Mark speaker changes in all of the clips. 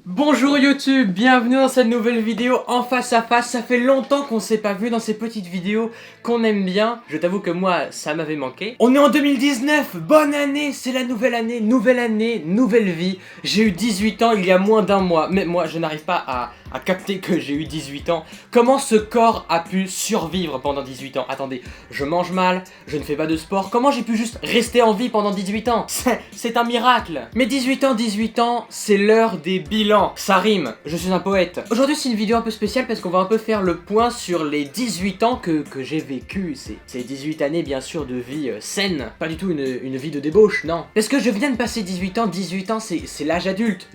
Speaker 1: Bonjour YouTube, bienvenue dans cette nouvelle vidéo en face à face. Ça fait longtemps qu'on s'est pas vu dans ces petites vidéos qu'on aime bien. Je t'avoue que moi, ça m'avait manqué. On est en 2019, bonne année, c'est la nouvelle année, nouvelle vie. J'ai eu 18 ans il y a moins d'un mois, mais moi je n'arrive pas à capter que j'ai eu 18 ans. Comment ce corps a pu survivre pendant 18 ans? Attendez, je mange mal, je ne fais pas de sport, comment j'ai pu juste rester en vie pendant 18 ans? C'est un miracle. Mais 18 ans, c'est l'heure des bilans. Ça rime, je suis un poète. Aujourd'hui c'est une vidéo un peu spéciale parce qu'on va un peu faire le point sur les 18 ans que j'ai vécu. C'est 18 années bien sûr de vie saine, pas du tout une vie de débauche, non. Parce que je viens de passer 18 ans c'est l'âge adulte.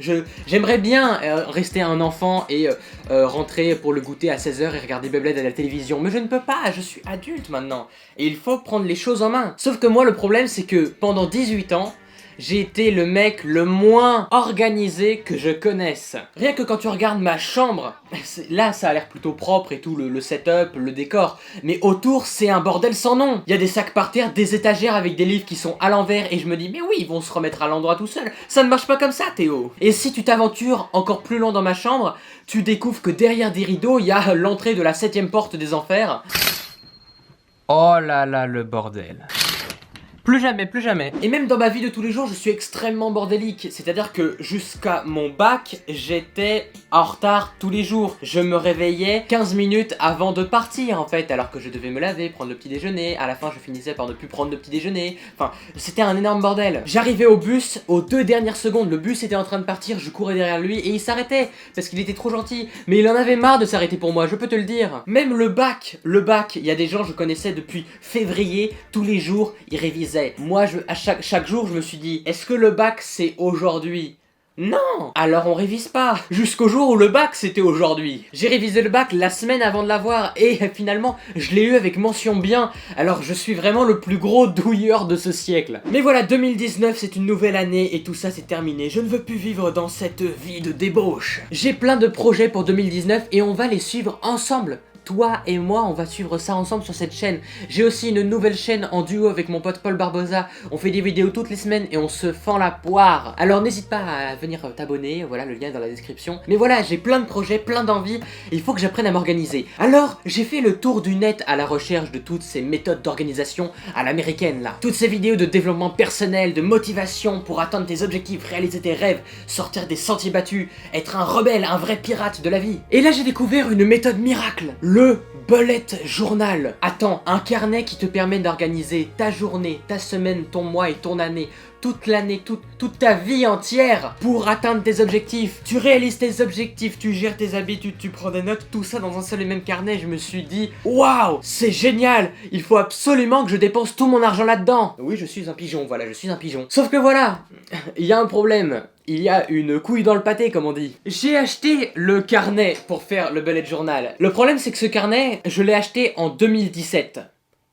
Speaker 1: J'aimerais bien rester un enfant et rentrer pour le goûter à 16 h et regarder Beyblade à la télévision. Mais je ne peux pas, je suis adulte maintenant. Et il faut prendre les choses en main. Sauf que moi le problème c'est que pendant 18 ans, j'ai été le mec le moins organisé que je connaisse. Rien que quand tu regardes ma chambre, là ça a l'air plutôt propre et tout, le setup, le décor. Mais autour c'est un bordel sans nom. Il y a des sacs par terre, des étagères avec des livres qui sont à l'envers et je me dis mais oui ils vont se remettre à l'endroit tout seul. Ça ne marche pas comme ça Théo. Et si tu t'aventures encore plus loin dans ma chambre, tu découvres que derrière des rideaux il y a l'entrée de la 7ème porte des enfers. Oh là là le bordel. Plus jamais. Et même dans ma vie de tous les jours, je suis extrêmement bordélique. C'est-à-dire que jusqu'à mon bac, j'étais en retard tous les jours. Je me réveillais 15 minutes avant de partir en fait, alors que je devais me laver, prendre le petit déjeuner. À la fin, je finissais par ne plus prendre de petit déjeuner. Enfin, c'était un énorme bordel. J'arrivais au bus, aux 2 dernières secondes, le bus était en train de partir, je courais derrière lui et il s'arrêtait parce qu'il était trop gentil. Mais il en avait marre de s'arrêter pour moi, je peux te le dire. Même le bac, il y a des gens que je connaissais depuis février, tous les jours, ils révisaient. Moi, à chaque jour, je me suis dit, est-ce que le bac, c'est aujourd'hui? Non! Alors on révise pas! Jusqu'au jour où le bac, c'était aujourd'hui. J'ai révisé le bac la semaine avant de l'avoir, et finalement, je l'ai eu avec mention bien. Alors je suis vraiment le plus gros douilleur de ce siècle. Mais voilà, 2019, c'est une nouvelle année, et tout ça, c'est terminé. Je ne veux plus vivre dans cette vie de débauche. J'ai plein de projets pour 2019, et on va les suivre ensemble. Toi et moi, on va suivre ça ensemble sur cette chaîne. J'ai aussi une nouvelle chaîne en duo avec mon pote Paul Barbosa. On fait des vidéos toutes les semaines et on se fend la poire. Alors n'hésite pas à venir t'abonner, voilà, le lien est dans la description. Mais voilà, j'ai plein de projets, plein d'envies. Il faut que j'apprenne à m'organiser. Alors, j'ai fait le tour du net à la recherche de toutes ces méthodes d'organisation à l'américaine là. Toutes ces vidéos de développement personnel, de motivation pour atteindre tes objectifs, réaliser tes rêves, sortir des sentiers battus, être un rebelle, un vrai pirate de la vie. Et là j'ai découvert une méthode miracle. Le bullet journal. Attends, un carnet qui te permet d'organiser ta journée, ta semaine, ton mois et ton année, toute l'année, toute ta vie entière pour atteindre tes objectifs. Tu réalises tes objectifs, tu gères tes habitudes, tu prends des notes, tout ça dans un seul et même carnet. Je me suis dit, waouh, c'est génial, il faut absolument que je dépense tout mon argent là-dedans. Oui, je suis un pigeon, voilà, je suis un pigeon. Sauf que voilà, il y a un problème. Il y a une couille dans le pâté, comme on dit. J'ai acheté le carnet pour faire le bullet journal. Le problème, c'est que ce carnet, je l'ai acheté en 2017.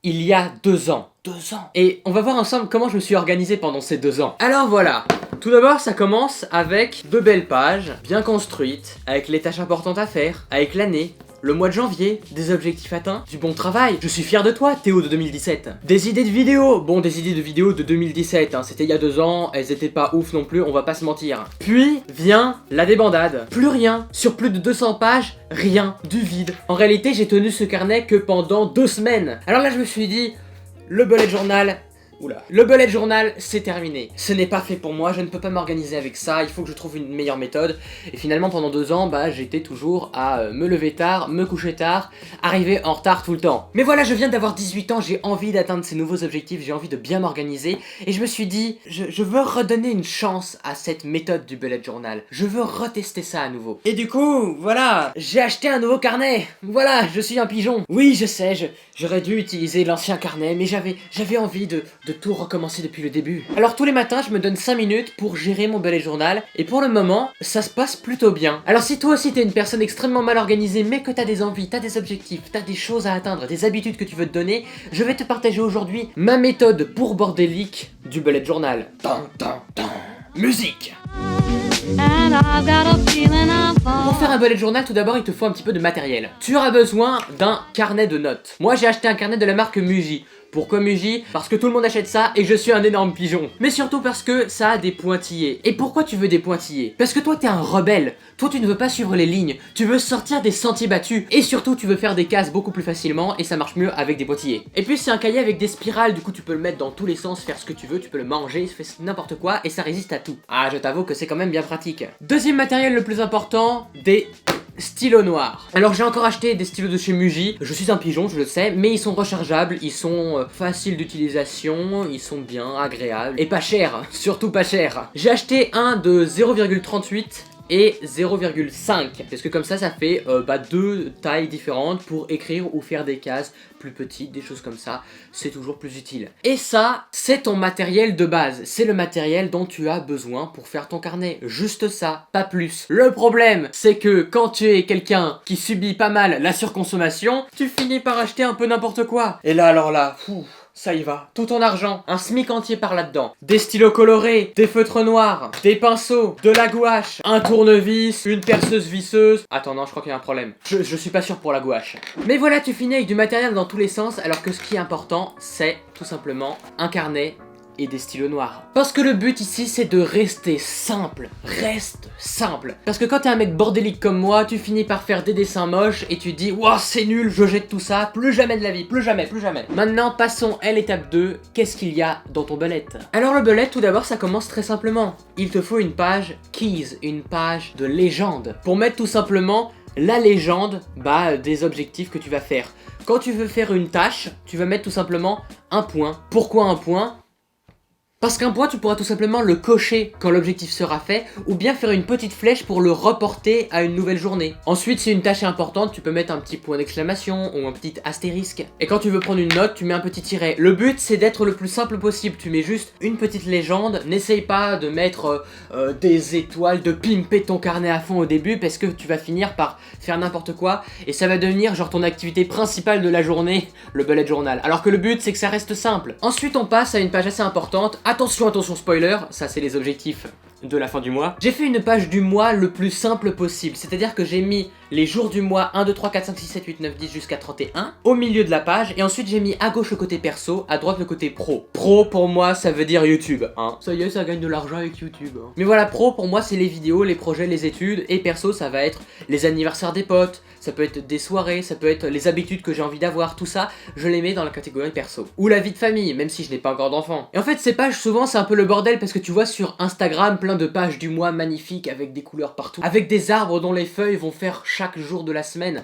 Speaker 1: Il y a 2 ans. 2 ans. Et on va voir ensemble comment je me suis organisé pendant ces 2 ans. Alors voilà. Tout d'abord, ça commence avec de belles pages, bien construites, avec les tâches importantes à faire, avec l'année, le mois de janvier, des objectifs atteints, du bon travail. Je suis fier de toi, Théo de 2017. Des idées de vidéos. Bon, des idées de vidéos de 2017, hein. C'était il y a 2 ans, elles étaient pas ouf non plus, on va pas se mentir. Puis vient la débandade. Plus rien. Sur plus de 200 pages, rien. Du vide. En réalité, j'ai tenu ce carnet que pendant 2 semaines. Alors là, je me suis dit, le bullet journal... Oula. Le bullet journal, c'est terminé. Ce n'est pas fait pour moi, je ne peux pas m'organiser avec ça, il faut que je trouve une meilleure méthode. Et finalement, pendant 2 ans, j'étais toujours à me lever tard, me coucher tard, arriver en retard tout le temps. Mais voilà, je viens d'avoir 18 ans, j'ai envie d'atteindre ces nouveaux objectifs, j'ai envie de bien m'organiser. Et je me suis dit, je veux redonner une chance à cette méthode du bullet journal. Je veux retester ça à nouveau. Et du coup, voilà, j'ai acheté un nouveau carnet. Voilà, je suis un pigeon. Oui, je sais, j'aurais dû utiliser l'ancien carnet, mais j'avais envie de tout recommencer depuis le début. Alors tous les matins, je me donne 5 minutes pour gérer mon bullet journal, et pour le moment, ça se passe plutôt bien. Alors si toi aussi t'es une personne extrêmement mal organisée, mais que t'as des envies, t'as des objectifs, t'as des choses à atteindre, des habitudes que tu veux te donner, je vais te partager aujourd'hui ma méthode pour bordélique du bullet journal. Tan, tan, tan. Musique. Pour faire un bullet journal, tout d'abord, il te faut un petit peu de matériel. Tu auras besoin d'un carnet de notes. Moi, j'ai acheté un carnet de la marque Muji. Pourquoi Muji? Parce que tout le monde achète ça et je suis un énorme pigeon. Mais surtout parce que ça a des pointillés. Et pourquoi tu veux des pointillés? Parce que toi t'es un rebelle. Toi tu ne veux pas suivre les lignes. Tu veux sortir des sentiers battus. Et surtout tu veux faire des cases beaucoup plus facilement et ça marche mieux avec des pointillés. Et puis c'est un cahier avec des spirales, du coup tu peux le mettre dans tous les sens, faire ce que tu veux, tu peux le manger, faire n'importe quoi et ça résiste à tout. Ah, je t'avoue que c'est quand même bien pratique. Deuxième matériel le plus important, des stylos noirs. Alors j'ai encore acheté des stylos de chez Muji. Je suis un pigeon, je le sais, mais ils sont rechargeables, ils sont faciles d'utilisation, ils sont bien agréables et pas chers, surtout pas chers. J'ai acheté un de 0,38 et 0,5 parce que comme ça fait deux tailles différentes pour écrire ou faire des cases plus petites, des choses comme ça, c'est toujours plus utile. Et ça, c'est ton matériel de base, c'est le matériel dont tu as besoin pour faire ton carnet, juste ça, pas plus. Le problème, c'est que quand tu es quelqu'un qui subit pas mal la surconsommation, tu finis par acheter un peu n'importe quoi. Et là alors là, ça y va. Tout ton argent, un SMIC entier par là-dedans. Des stylos colorés, des feutres noirs, des pinceaux, de la gouache, un tournevis, une perceuse visseuse. Attends, non, je crois qu'il y a un problème. Je suis pas sûr pour la gouache. Mais voilà, tu finis avec du matériel dans tous les sens, alors que ce qui est important, c'est tout simplement un carnet et des stylos noirs. Parce que le but ici c'est de rester simple, reste simple. Parce que quand t'es un mec bordélique comme moi, tu finis par faire des dessins moches et tu te dis ouah c'est nul, je jette tout ça, plus jamais de la vie, plus jamais, plus jamais. Maintenant passons à l'étape 2, qu'est-ce qu'il y a dans ton bullet? Alors le bullet tout d'abord ça commence très simplement. Il te faut une page keys, une page de légende. Pour mettre tout simplement la légende des objectifs que tu vas faire. Quand tu veux faire une tâche, tu vas mettre tout simplement un point. Pourquoi un point? Parce qu'un point tu pourras tout simplement le cocher quand l'objectif sera fait ou bien faire une petite flèche pour le reporter à une nouvelle journée. Ensuite si une tâche est importante tu peux mettre un petit point d'exclamation ou un petit astérisque. Et quand tu veux prendre une note tu mets un petit tiret. Le but c'est d'être le plus simple possible, tu mets juste une petite légende, n'essaye pas de mettre des étoiles, de pimper ton carnet à fond au début parce que tu vas finir par faire n'importe quoi et ça va devenir genre ton activité principale de la journée, le bullet journal. Alors que le but c'est que ça reste simple. Ensuite on passe à une page assez importante. Attention, attention spoiler, ça c'est les objectifs de la fin du mois. J'ai fait une page du mois le plus simple possible, c'est-à-dire que j'ai mis les jours du mois 1, 2, 3, 4, 5, 6, 7, 8, 9, 10 jusqu'à 31 au milieu de la page et ensuite j'ai mis à gauche le côté perso, à droite le côté pro. Pro pour moi ça veut dire YouTube, hein. Ça y est, ça gagne de l'argent avec YouTube, hein. Mais voilà, pro pour moi c'est les vidéos, les projets, les études et perso ça va être les anniversaires des potes, ça peut être des soirées, ça peut être les habitudes que j'ai envie d'avoir, tout ça, je les mets dans la catégorie perso. Ou la vie de famille, même si je n'ai pas encore d'enfant. Et en fait ces pages souvent c'est un peu le bordel parce que tu vois sur Instagram plein de pages du mois magnifiques avec des couleurs partout, avec des arbres dont les feuilles vont faire chaque jour de la semaine.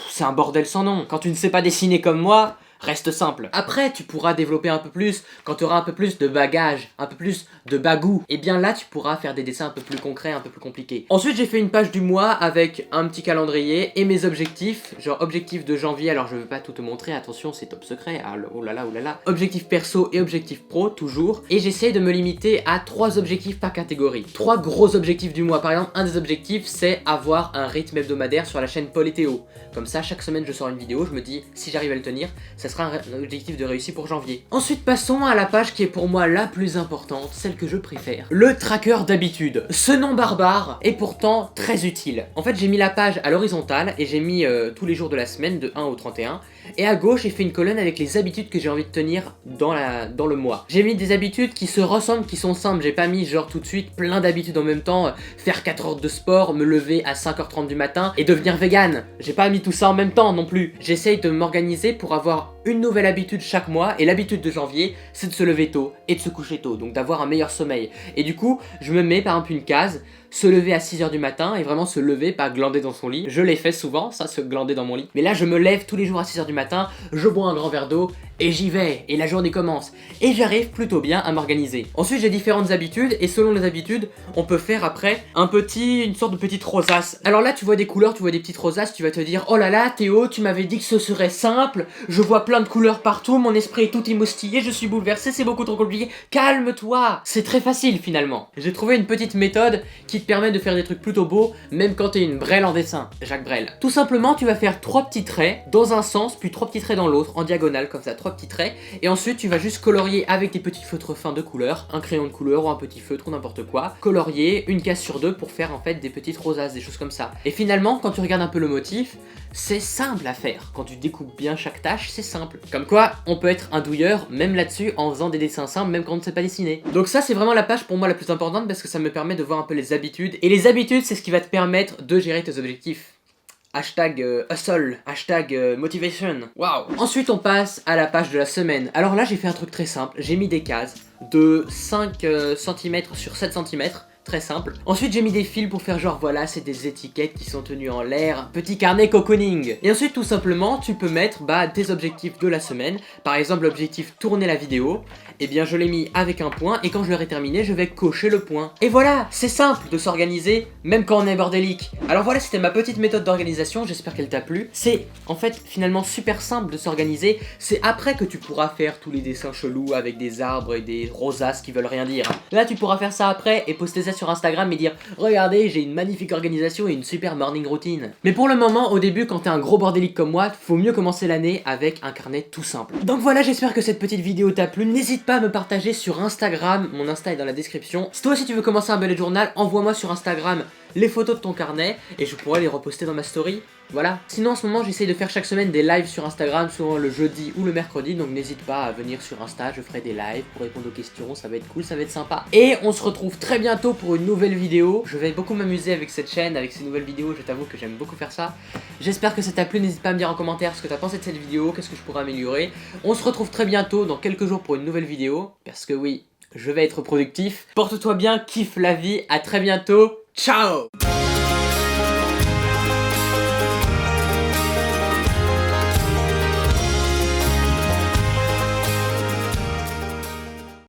Speaker 1: C'est un bordel sans nom. Quand tu ne sais pas dessiner comme moi, reste simple. Après, tu pourras développer un peu plus, quand tu auras un peu plus de bagages, un peu plus de bagou, et bien là, tu pourras faire des dessins un peu plus concrets, un peu plus compliqués. Ensuite, j'ai fait une page du mois avec un petit calendrier et mes objectifs, genre objectif de janvier, alors je veux pas tout te montrer, attention, c'est top secret, ah, oh là là, oh là là. Objectif perso et objectif pro, toujours, et j'essaie de me limiter à 3 objectifs par catégorie. 3 gros objectifs du mois, par exemple, un des objectifs, c'est avoir un rythme hebdomadaire sur la chaîne Paul et Théo. Comme ça, chaque semaine, je sors une vidéo, je me dis, si j'arrive à le tenir, ça sera un objectif de réussite pour janvier. Ensuite passons à la page qui est pour moi la plus importante, celle que je préfère. Le tracker d'habitude. Ce nom barbare est pourtant très utile. En fait j'ai mis la page à l'horizontale et j'ai mis tous les jours de la semaine de 1 au 31. Et à gauche j'ai fait une colonne avec les habitudes que j'ai envie de tenir dans le mois. J'ai mis des habitudes qui se ressemblent, qui sont simples. J'ai pas mis genre tout de suite plein d'habitudes en même temps. Faire 4 heures de sport, me lever à 5h30 du matin et devenir vegan. J'ai pas mis tout ça en même temps non plus. J'essaye de m'organiser pour avoir une nouvelle habitude chaque mois et l'habitude de janvier c'est de se lever tôt et de se coucher tôt, donc d'avoir un meilleur sommeil. Et du coup je me mets par exemple une case, se lever à 6h du matin et vraiment se lever, pas glander dans son lit. Je l'ai fait souvent, ça, se glander dans mon lit. Mais là je me lève tous les jours à 6h du matin, je bois un grand verre d'eau et j'y vais, et la journée commence. Et j'arrive plutôt bien à m'organiser. Ensuite j'ai différentes habitudes, et selon les habitudes, on peut faire après une sorte de petite rosace. Alors là tu vois des couleurs, tu vois des petites rosaces, tu vas te dire oh là là Théo, tu m'avais dit que ce serait simple, je vois plein de couleurs partout, mon esprit est tout émoustillé, je suis bouleversé, c'est beaucoup trop compliqué. Calme-toi, c'est très facile finalement. J'ai trouvé une petite méthode qui te permet de faire des trucs plutôt beaux, même quand t'es une Brel en dessin, Jacques Brel. Tout simplement tu vas faire 3 petits traits dans un sens, puis 3 petits traits dans l'autre, en diagonale comme ça, 3 petits traits, et ensuite tu vas juste colorier avec des petits feutres fins de couleur, un crayon de couleur ou un petit feutre ou n'importe quoi, colorier une case sur 2 pour faire en fait des petites rosaces, des choses comme ça. Et finalement quand tu regardes un peu le motif, c'est simple à faire. Quand tu découpes bien chaque tâche, c'est simple. Comme quoi, on peut être un douilleur, même là-dessus, en faisant des dessins simples, même quand on ne sait pas dessiner. Donc ça, c'est vraiment la page pour moi la plus importante parce que ça me permet de voir un peu les habitudes. Et les habitudes, c'est ce qui va te permettre de gérer tes objectifs. Hashtag hustle, hashtag motivation, waouh. Ensuite on passe à la page de la semaine. Alors là j'ai fait un truc très simple, j'ai mis des cases de 5 cm sur 7 cm, très simple. Ensuite j'ai mis des fils pour faire genre voilà c'est des étiquettes qui sont tenues en l'air, petit carnet cocooning. Et ensuite tout simplement tu peux mettre tes objectifs de la semaine, par exemple l'objectif tourner la vidéo, et bien je l'ai mis avec un point et quand je l'aurai terminé je vais cocher le point. Et voilà, c'est simple de s'organiser même quand on est bordélique. Alors voilà c'était ma petite méthode d'organisation, j'espère qu'elle t'a plu. C'est en fait finalement super simple de s'organiser, c'est après que tu pourras faire tous les dessins chelous avec des arbres et des rosaces qui veulent rien dire. Là tu pourras faire ça après et poster ça sur Instagram et dire regardez j'ai une magnifique organisation et une super morning routine. Mais pour le moment au début quand t'es un gros bordélique comme moi, faut mieux commencer l'année avec un carnet tout simple. Donc voilà j'espère que cette petite vidéo t'a plu, n'hésite pas à me partager sur Instagram, mon Insta est dans la description. Si toi aussi tu veux commencer un bullet journal, envoie-moi sur Instagram les photos de ton carnet et je pourrai les reposter dans ma story. Voilà. Sinon en ce moment j'essaye de faire chaque semaine des lives sur Instagram, souvent le jeudi ou le mercredi, donc n'hésite pas à venir sur Insta, je ferai des lives pour répondre aux questions, ça va être cool, ça va être sympa. Et on se retrouve très bientôt pour une nouvelle vidéo. Je vais beaucoup m'amuser avec cette chaîne, avec ces nouvelles vidéos, je t'avoue que j'aime beaucoup faire ça. J'espère que ça t'a plu, n'hésite pas à me dire en commentaire ce que t'as pensé de cette vidéo, qu'est-ce que je pourrais améliorer. On se retrouve très bientôt dans quelques jours pour une nouvelle vidéo, parce que oui, je vais être productif. Porte-toi bien, kiffe la vie, à très bientôt, ciao.